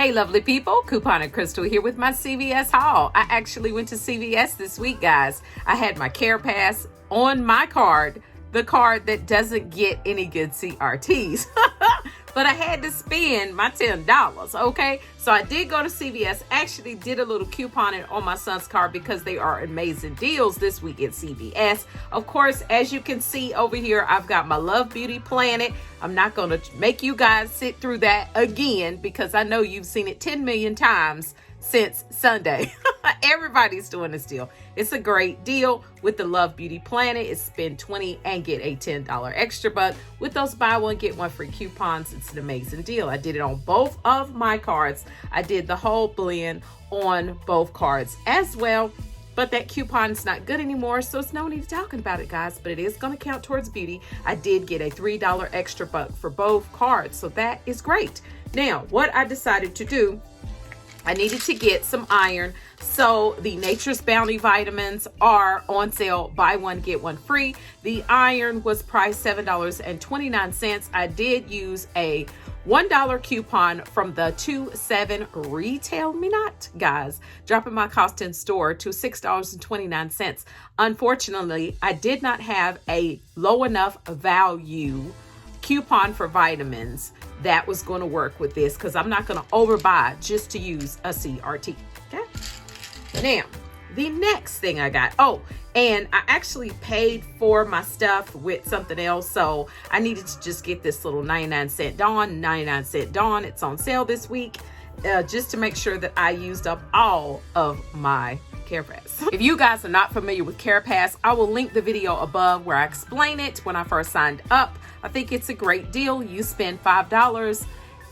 Hey lovely people, Coupon and Crystal here with my CVS haul. I actually went to CVS this week, guys. I had my Care Pass on my card, the card that doesn't get any good CRTs. But I had to spend my $10, okay? So I did go to CVS, actually did a little couponing on my son's card because they are amazing deals this week at CVS. Of course, as you can see over here, I've got my Love Beauty Planet. I'm not gonna make you guys sit through that again because I know you've seen it 10 million times since Sunday. Everybody's doing this deal. It's a great deal with the Love Beauty Planet. It's spend $20 and get a $10 extra buck. With those buy one, get one free coupons, it's an amazing deal. I did it on both of my cards. I did the whole blend on both cards as well. But that coupon is not good anymore, so it's no need to talking about it, guys. But it is going to count towards beauty. I did get a $3 extra buck for both cards, so that is great. Now, what I decided to do, I needed to get some iron. So the Nature's Bounty vitamins are on sale. Buy one, get one free. The iron was priced $7.29. I did use a $1 coupon from the 2-7 retail me not, guys, dropping my cost in store to $6.29. Unfortunately, I did not have a low enough value coupon for vitamins that was going to work with this because I'm not going to overbuy just to use a CRT. Okay. Now, the next thing I got, and I actually paid for my stuff with something else, so I needed to just get this little 99-cent Dawn. It's on sale this week, just to make sure that I used up all of my Care Pass. If you guys are not familiar with Care Pass, I will link the video above where I explain it when I first signed up. I think it's a great deal. You spend $5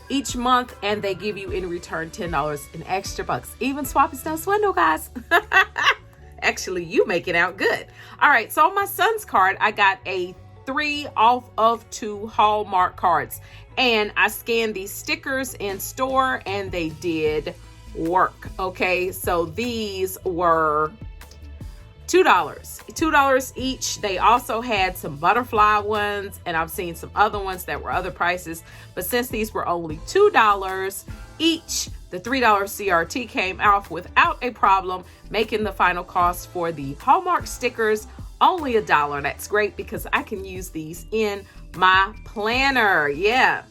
each month and they give you in return $10 in extra bucks. Even swap is no swindle, guys. Actually, you make it out good. All right, so on my son's card, I got a 3 off of 2 Hallmark cards. And I scanned these stickers in store and they did work. Okay, so these were $2 each. They also had some butterfly ones, and I've seen some other ones that were other prices, but since these were only $2 each, the $3 CRT came off without a problem, making the final cost for the Hallmark stickers only $1. That's great because I can use these in my planner. Yeah,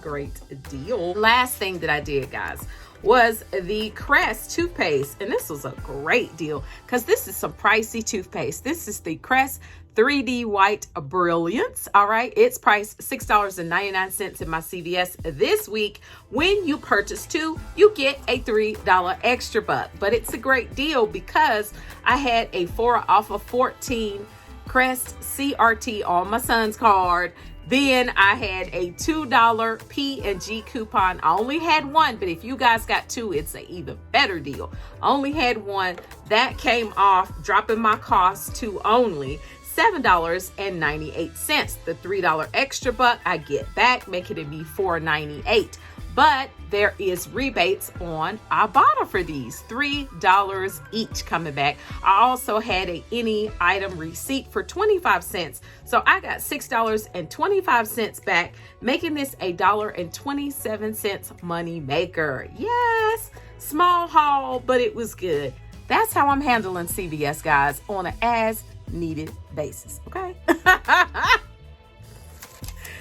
great deal. Last thing that I did, guys, was the Crest toothpaste. And this was a great deal because this is some pricey toothpaste. This is the Crest 3D White Brilliance. All right. It's priced $6.99 in my CVS this week. When you purchase 2, you get a $3 extra buck. But it's a great deal because I had a 4 off of 14 Crest CRT on my son's card. Then I had a $2 P&G coupon. I only had one, but if you guys got 2, it's an even better deal. I only had one. That came off, dropping my cost to only $7.98. The $3 extra buck I get back, making it be $4.98. But there is rebates on IBOTTA for these, $3 each coming back. I also had a any item receipt for 25 cents. So I got $6.25 back, making this a $1.27 money maker. Yes, small haul, but it was good. That's how I'm handling CVS, guys, on an as needed basis. Okay.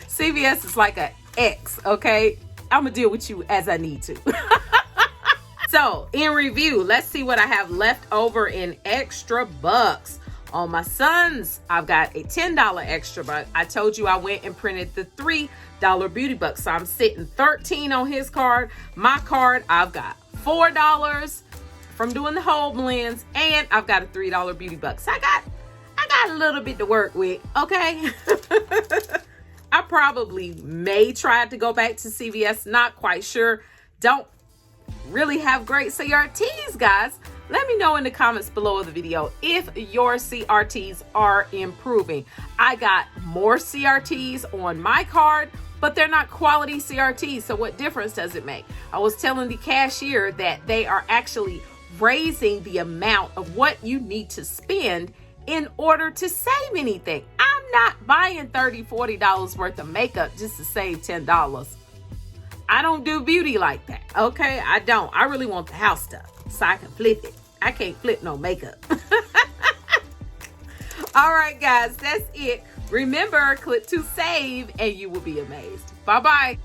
CVS is like an ex, okay? I'm gonna deal with you as I need to. So in review, let's see what I have left over in extra bucks. On my son's, I've got a $10 extra buck. I told you I went and printed the $3 beauty buck. So I'm sitting 13 on his card. My card, I've got $4 from doing the whole blends, and I've got a $3 beauty buck. So I got a little bit to work with, okay? I probably may try to go back to CVS, not quite sure. Don't really have great CRTs, guys. Let me know in the comments below the video if your CRTs are improving. I got more CRTs on my card, but they're not quality CRTs. So what difference does it make? I was telling the cashier that they are actually raising the amount of what you need to spend in order to save anything. I'm not buying $30, $40 worth of makeup just to save $10. I don't do beauty like that. Okay, I don't. I really want the house stuff so I can flip it. I can't flip no makeup. All right, guys, that's it. Remember, click to save and you will be amazed. Bye-bye.